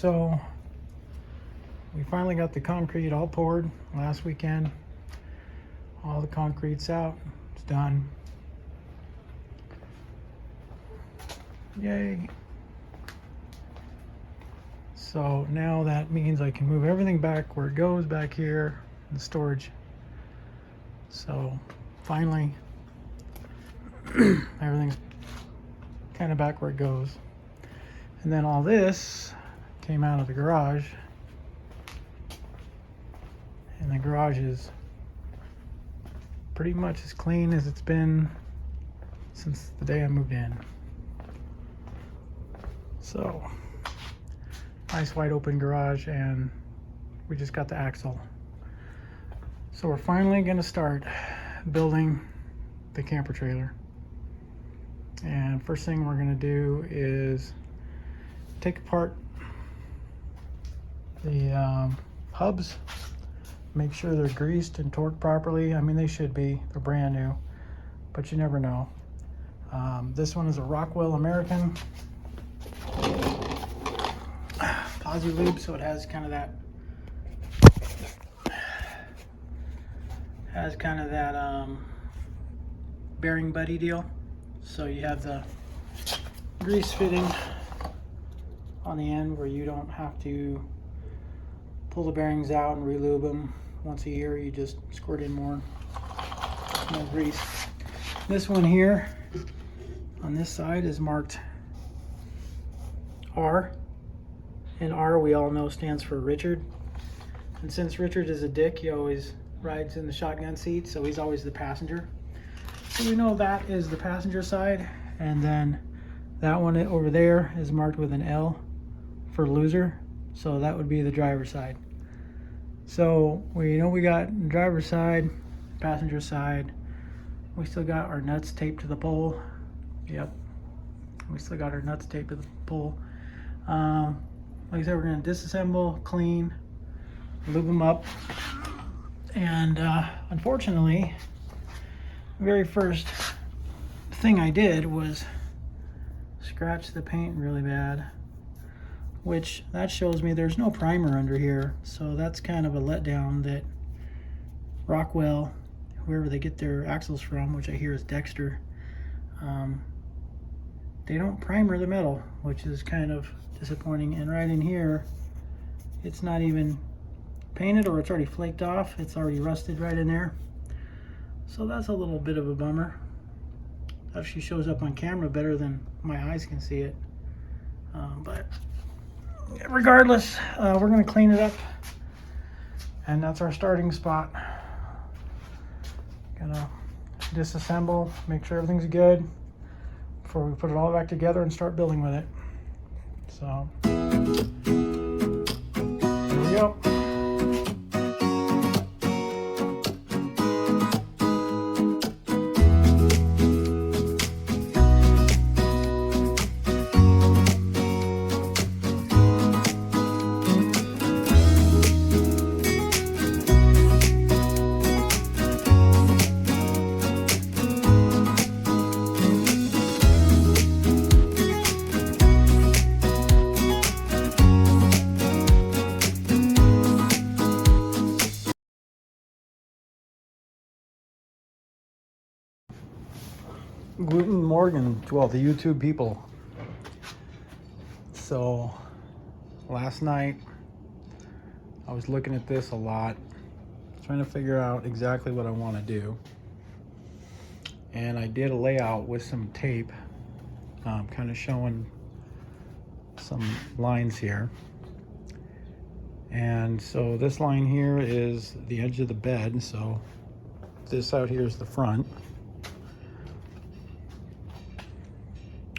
so we finally got the concrete all poured last weekend. All the concrete's out, it's done. Yay. So now that means I can move everything back where it goes back here in the storage. So finally, everything's kind of back where it goes. And then all this came out of the garage. And the garage is pretty much as clean as it's been since the day I moved in. So, nice wide open garage, and we just got the axle. So we're finally gonna start building the camper trailer. And first thing we're gonna do is take apart the hubs, make sure they're greased and torqued properly. I mean, they should be, they're brand new, but you never know. This one is a Rockwell American posi lube, so it has kind of that bearing buddy deal. So you have the grease fitting on the end where you don't have to pull the bearings out and re-lube them once a year. You just squirt in more grease. This one here on this side is marked R, and R, we all know, stands for Richard. And since Richard is a dick, he always rides in the shotgun seat, so he's always the passenger. So we know that is the passenger side, and then that one over there is marked with an L for loser, so that would be the driver's side. So we know we got driver's side, passenger side. We still got our nuts taped to the pole. Yep, we still got our nuts taped to the pole. Like I said, we're gonna disassemble, clean, lube them up, and unfortunately, the very first thing I did was scratch the paint really bad, which that shows me there's no primer under here. So that's kind of a letdown that Rockwell, whoever they get their axles from, which I hear is Dexter, they don't primer the metal, which is kind of disappointing. And right in here, it's not even painted, or it's already flaked off. It's already rusted right in there. So that's a little bit of a bummer. Actually shows up on camera better than my eyes can see it. But regardless, we're gonna clean it up, and that's our starting spot. Gonna disassemble, make sure everything's good before we put it all back together and start building with it. So here we go. Guten Morgen to all the YouTube people. So last night I was looking at this a lot, trying to figure out exactly what I want to do, and I did a layout with some tape, kind of showing some lines here. And so this line here is the edge of the bed, so this out here is the front.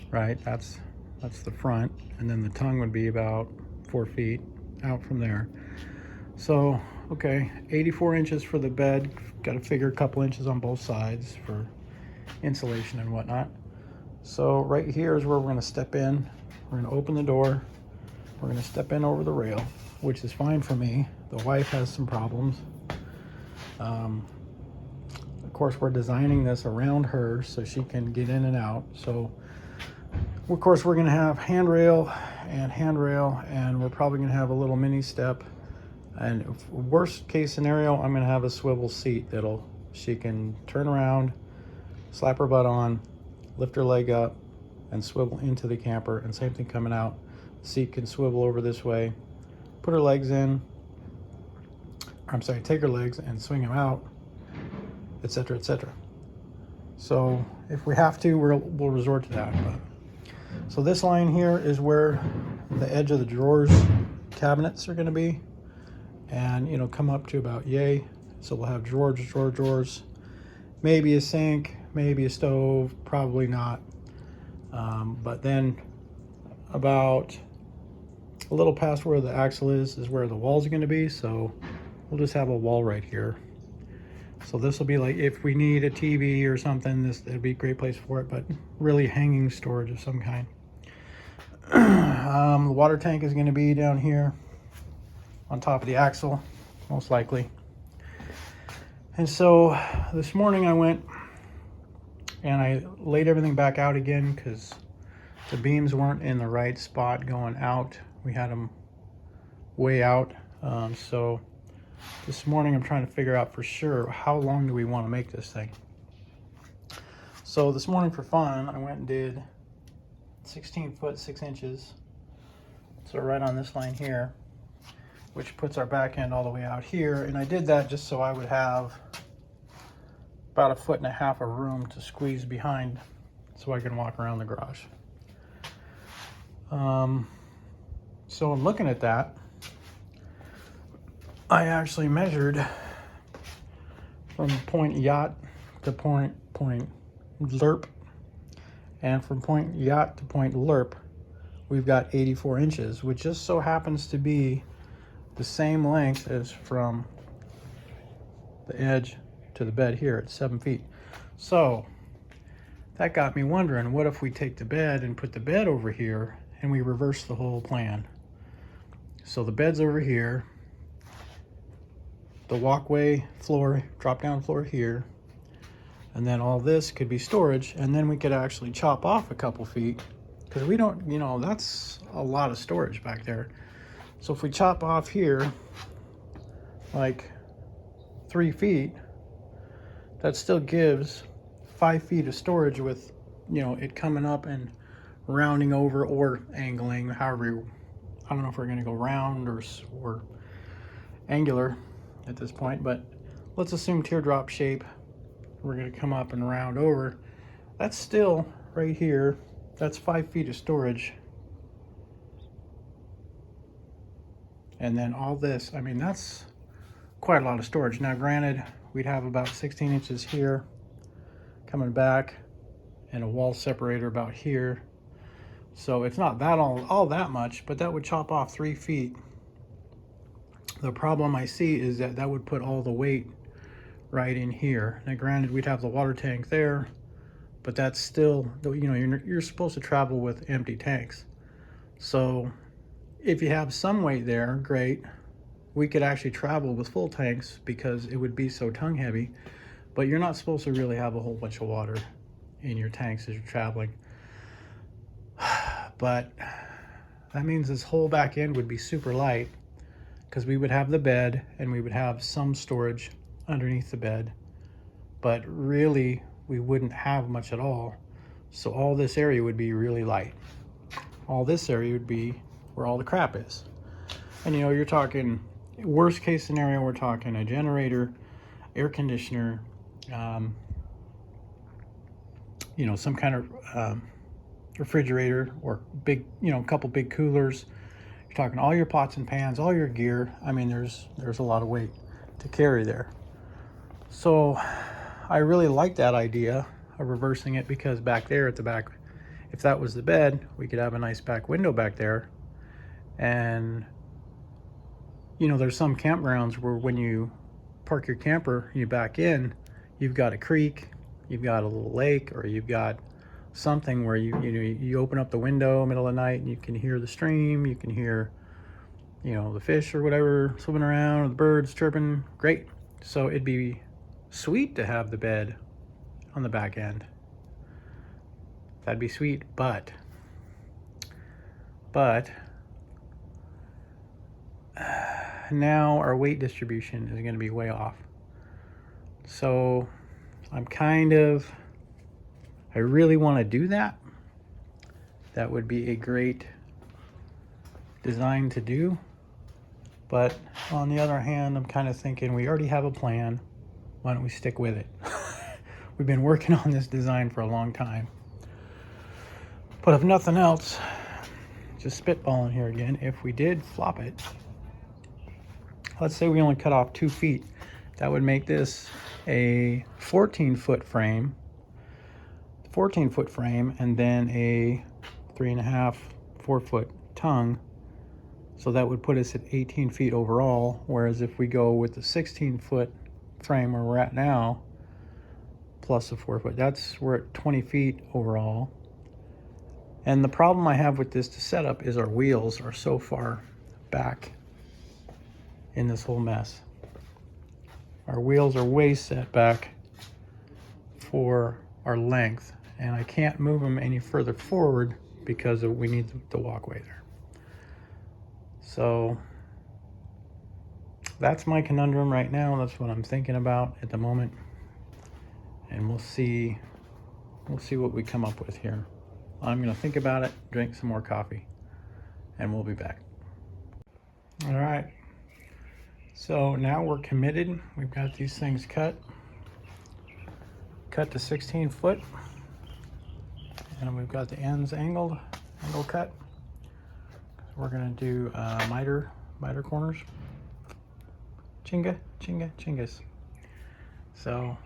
Right, that's the front, and then the tongue would be about 4 feet out from there. So, okay, 84 inches for the bed. Got to figure a couple inches on both sides for insulation and whatnot. So right here is where we're going to step in. We're going to open the door. We're going to step in over the rail, which is fine for me. The wife has some problems. Of course, we're designing this around her so she can get in and out. So of course, we're going to have handrail and handrail, and we're probably gonna have a little mini step. And worst case scenario, I'm gonna have a swivel seat she can turn around, slap her butt on, lift her leg up, and swivel into the camper. And same thing coming out. The seat can swivel over this way, put her legs in, I'm sorry, take her legs and swing them out, etc., etc. So if we have to, we'll resort to that. So this line here is where the edge of the drawers cabinets are going to be, and you know, come up to about yay. So we'll have drawers, maybe a sink, maybe a stove, probably not. But then about a little past where the axle is where the walls are going to be. So we'll just have a wall right here. So this will be like, if we need a TV or something, it'd be a great place for it, but really hanging storage of some kind. The water tank is going to be down here on top of the axle, most likely. And so this morning I went and I laid everything back out again because the beams weren't in the right spot going out. We had them way out. So this morning I'm trying to figure out for sure how long do we want to make this thing. So this morning for fun, I went and did 16 foot 6 inches. So right on this line here, which puts our back end all the way out here. And I did that just so I would have about 1.5 feet of room to squeeze behind so I can walk around the garage. So I'm looking at that. I actually measured from point yacht to point lerp, and from point yacht to point lerp we've got 84 inches, which just so happens to be the same length as from the edge to the bed here at 7 feet. So that got me wondering, what if we take the bed and put the bed over here and we reverse the whole plan? So the bed's over here, the walkway floor, drop down floor here, and then all this could be storage, and then we could actually chop off a couple feet, because we don't, you know, that's a lot of storage back there. So if we chop off here like 3 feet, that still gives 5 feet of storage with, you know, it coming up and rounding over or angling, however, I don't know if we're going to go round or angular at this point, but let's assume teardrop shape. We're going to come up and round over. That's still right here. That's 5 feet of storage. And then all this, I mean, that's quite a lot of storage. Now granted, we'd have about 16 inches here coming back and a wall separator about here. So it's not that all that much, but that would chop off 3 feet. The problem I see is that that would put all the weight right in here. Now granted, we'd have the water tank there, but that's still, you know, you're supposed to travel with empty tanks. So if you have some weight there, great. We could actually travel with full tanks because it would be so tongue heavy, but you're not supposed to really have a whole bunch of water in your tanks as you're traveling. But that means this whole back end would be super light, because we would have the bed and we would have some storage underneath the bed, but really we wouldn't have much at all. So all this area would be really light. All this area would be where all the crap is. And you know, you're talking worst case scenario, we're talking a generator, air conditioner, you know, some kind of refrigerator, or big, you know, a couple big coolers. You're talking all your pots and pans, all your gear. I mean, there's a lot of weight to carry there. So I really like that idea of reversing it, because back there at the back, if that was the bed, we could have a nice back window back there. And you know, there's some campgrounds where when you park your camper, you back in, you've got a creek, you've got a little lake, or you've got something where you open up the window middle of the night and you can hear the stream, you can hear, you know, the fish or whatever swimming around, or the birds chirping. Great. So it'd be sweet to have the bed on the back end. That'd be sweet, but but now our weight distribution is going to be way off. So I really want to do that. That would be a great design to do. But on the other hand, I'm kind of thinking we already have a plan. Why don't we stick with it? We've been working on this design for a long time. But if nothing else, just spitballing here again, if we did flop it, let's say we only cut off 2 feet, that would make this a 14-foot frame, and then a 3.5, 4-foot tongue. So that would put us at 18 feet overall. Whereas if we go with the 16-foot frame where we're at now, plus the 4-foot, we're at 20 feet overall. And the problem I have with this to set up is our wheels are so far back in this whole mess. Our wheels are way set back for our length, and I can't move them any further forward because we need the walkway there. So that's my conundrum right now. That's what I'm thinking about at the moment, and we'll see what we come up with here. I'm gonna think about it, drink some more coffee, and we'll be back. All right, so now we're committed. We've got these things cut to 16 foot, and we've got the ends angle cut. We're gonna do miter corners, chingas. So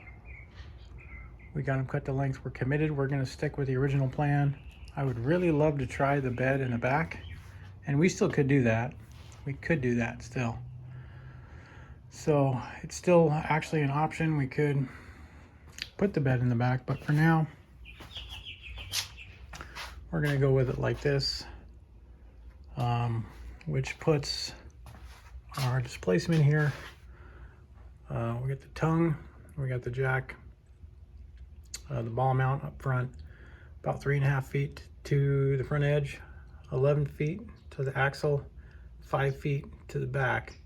we got them cut to length. We're committed. We're gonna stick with the original plan. I would really love to try the bed in the back, and we still could do that. We could do that still. So it's still actually an option. We could put the bed in the back, but for now, we're gonna go with it like this, which puts our displacement here. We got the tongue, we got the jack, the ball mount up front, about 3.5 feet to the front edge, 11 feet to the axle, 5 feet to the back.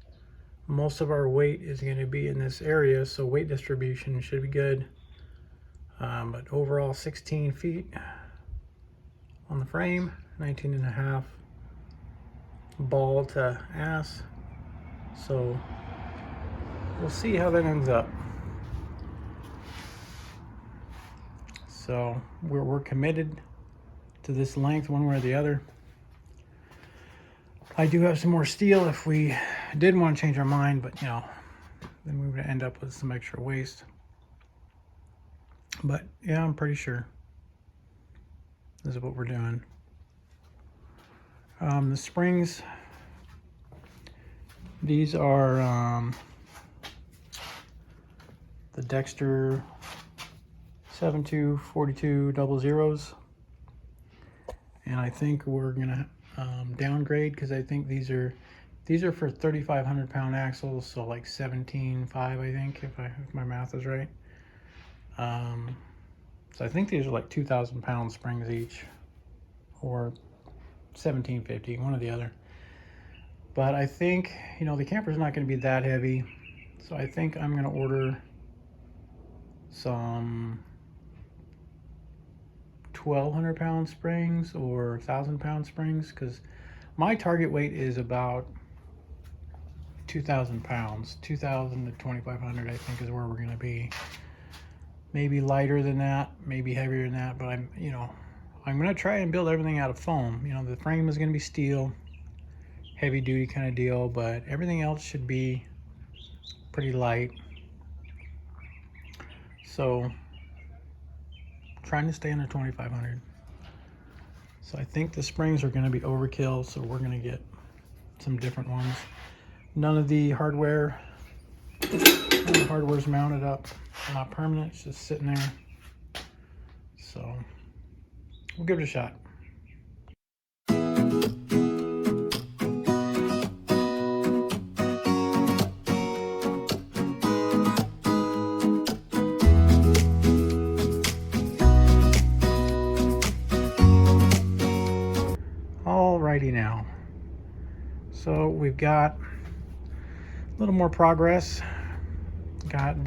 Most of our weight is going to be in this area, so weight distribution should be good. But overall 16 feet on the frame, 19.5 ball to ass. So we'll see how that ends up. So we're committed to this length one way or the other. I do have some more steel if we did want to change our mind, but you know, then we would end up with some extra waste. But yeah, I'm pretty sure this is what we're doing. The springs, these are the Dexter 724200s, and I think we're gonna downgrade because I think these are for 3,500 pound axles, so like 17.5, I think, if my math is right. So I think these are like 2,000 pound springs each, or 1,750, one or the other. But I think, you know, the camper's not going to be that heavy, so I think I'm going to order some 1,200 pound springs or 1,000 pound springs, because my target weight is about 2,000 pounds. 2,000 to 2,500, I think, is where we're going to be. Maybe lighter than that, maybe heavier than that, but I'm going to try and build everything out of foam. You know, the frame is going to be steel, heavy duty kind of deal, but everything else should be pretty light. So trying to stay under 2,500. So I think the springs are going to be overkill, so we're going to get some different ones. None of the hardware's mounted up, not permanent, it's just sitting there. So we'll give it a shot. Alrighty now. we've got a little more progress. Got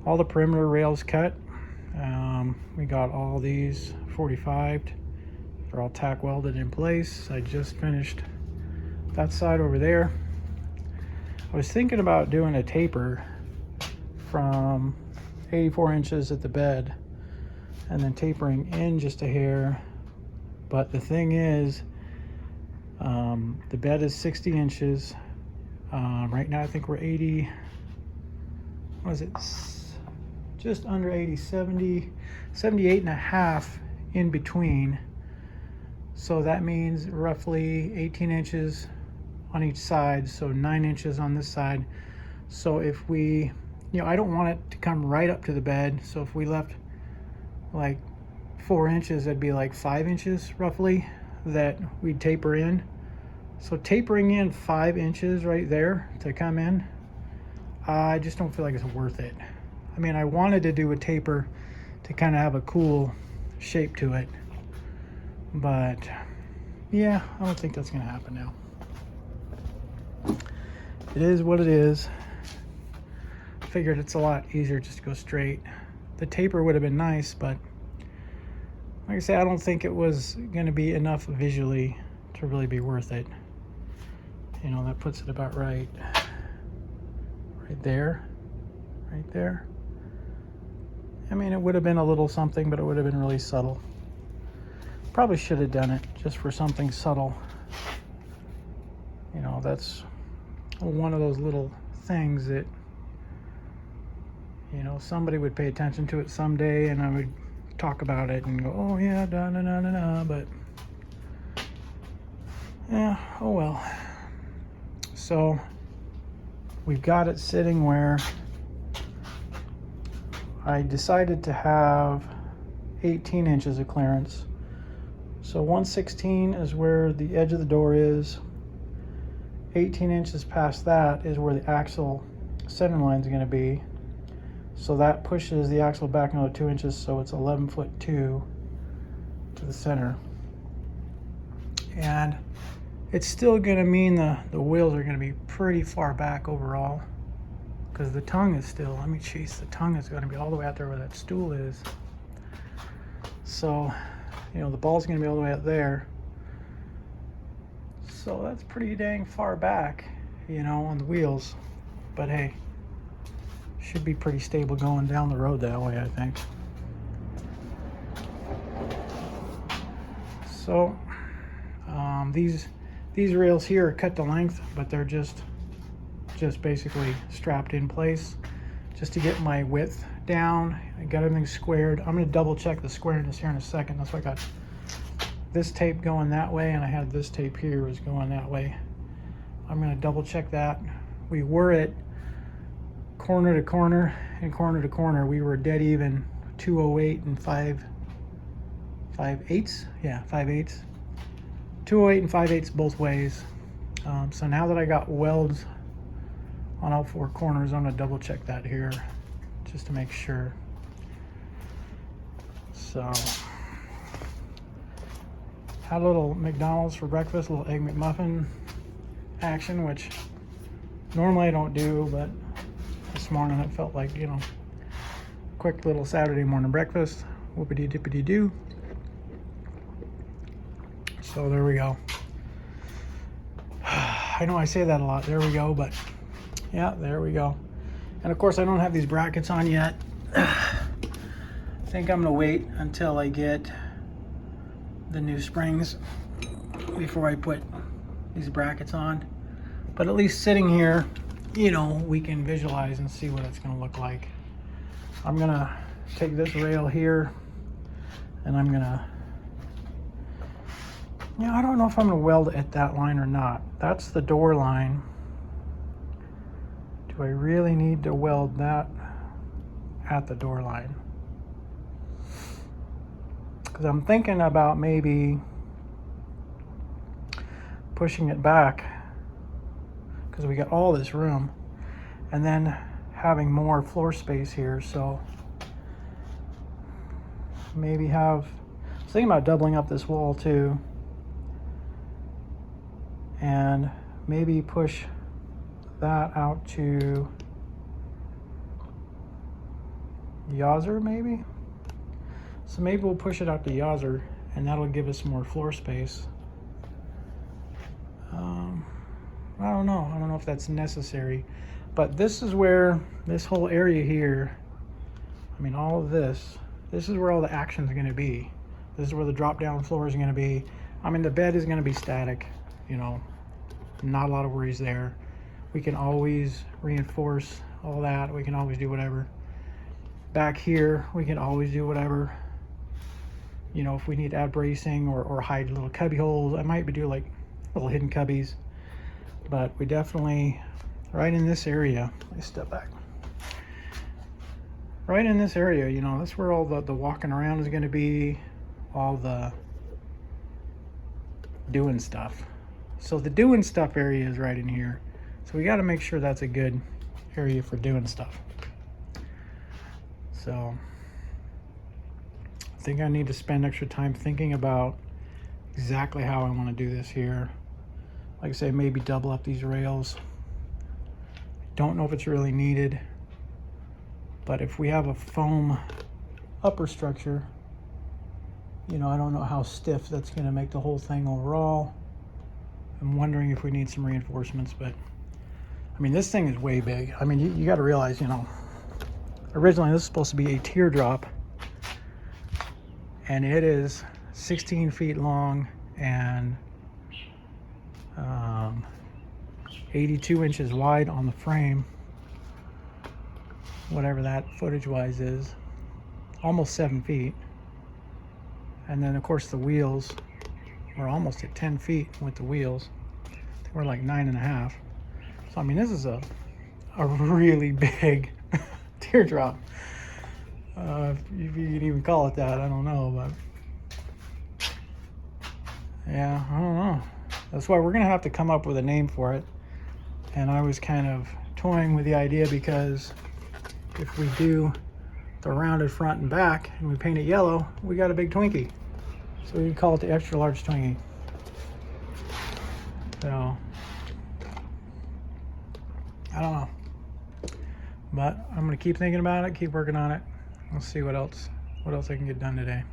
all the perimeter rails cut. We got all these 45'd. They're all tack welded in place. I just finished that side over there. I was thinking about doing a taper from 84 inches at the bed and then tapering in just a hair. But the thing is, the bed is 60 inches. Right now I think we're 80, what is it? Just under 80, 78 and a half in between. So that means roughly 18 inches on each side, so 9 inches on this side. So if we, I don't want it to come right up to the bed, so if we left like 4 inches, that'd be like 5 inches roughly that we'd taper in. So tapering in 5 inches right there to come in, I just don't feel like it's worth it. I mean, I wanted to do a taper to kind of have a cool shape to it, but yeah, I don't think that's gonna happen now. It is what it is. Figured it's a lot easier just to go straight. The taper would have been nice, but like I say, I don't think it was gonna be enough visually to really be worth it. That puts it about right there, right there. I mean, it would have been a little something, but it would have been really subtle. Probably should have done it just for something subtle. That's one of those little things that, somebody would pay attention to it someday, and I would talk about it and go, oh yeah, da da da da da, but yeah, oh well. So we've got it sitting where I decided to have 18 inches of clearance. So 116 is where the edge of the door is. 18 inches past that is where the axle center line is going to be. So that pushes the axle back another 2 inches, so it's 11'2" to the center. And it's still going to mean the wheels are going to be pretty far back overall, because the tongue is still, the tongue is going to be all the way out there where that stool is. So, the ball's going to be all the way out there. So that's pretty dang far back, on the wheels. But hey, should be pretty stable going down the road that way, I think. So these rails here are cut to length, but they're just basically strapped in place just to get my width down. I got everything squared. I'm going to double check the squareness here in a second. That's why I got this tape going that way, and I had this tape here was going that way. I'm going to double check that. We were at corner to corner and corner to corner. We were dead even, 208 and 5/8. Yeah, 5/8. 208 and 5/8 both ways. So now that I got welds on all four corners, I'm going to double check that here just to make sure. So had a little McDonald's for breakfast, a little Egg McMuffin action, which normally I don't do, but this morning it felt like, quick little Saturday morning breakfast. Whoopity dippity doo. So there we go. I know I say that a lot, there we go, but yeah, there we go. And of course I don't have these brackets on yet. I think I'm gonna wait until I get the new springs before I put these brackets on. But at least sitting here, we can visualize and see what it's gonna look like. I'm gonna take this rail here and I'm gonna, I don't know if I'm gonna weld it at that line or not. That's the door line. Do I really need to weld that at the door line? Because I'm thinking about maybe pushing it back, because we got all this room, and then having more floor space here. So maybe I was thinking about doubling up this wall too, and maybe push that out to Yawser maybe. So maybe we'll push it out to Yawser, and that'll give us more floor space. I don't know if that's necessary, but this is where this whole area here, I mean all of this is where all the action is going to be. This is where the drop down floor is going to be. I mean the bed is going to be static, you know, not a lot of worries there. We can always reinforce all that. We can always do whatever. Back here we can always do whatever. You know, if we need to add bracing or hide little cubby holes, I might do like little hidden cubbies. But we definitely, right in this area, let me step back. Right in this area, you know, that's where all the walking around is going to be, all the doing stuff. So the doing stuff area is right in here. So we got to make sure that's a good area for doing stuff. So I think I need to spend extra time thinking about exactly how I want to do this here. Like I say, maybe double up these rails. Don't know if it's really needed, but if we have a foam upper structure, you know, I don't know how stiff that's going to make the whole thing overall. I'm wondering if we need some reinforcements, but I mean, this thing is way big. I mean, you got to realize, you know, originally this is supposed to be a teardrop, and it is 16 feet long and 82 inches wide on the frame, whatever that footage wise is, almost 7 feet. And then of course the wheels, we're almost at 10 feet with the wheels. I think we're like 9.5. So I mean, this is a really big teardrop, if you could even call it that. I don't know, but yeah, I don't know. That's why we're gonna have to come up with a name for it. And I was kind of toying with the idea, because if we do the rounded front and back and we paint it yellow, we got a big Twinkie. So we can call it the extra large Twinkie. So I don't know, but I'm gonna keep thinking about it, keep working on it. We'll see what else I can get done today.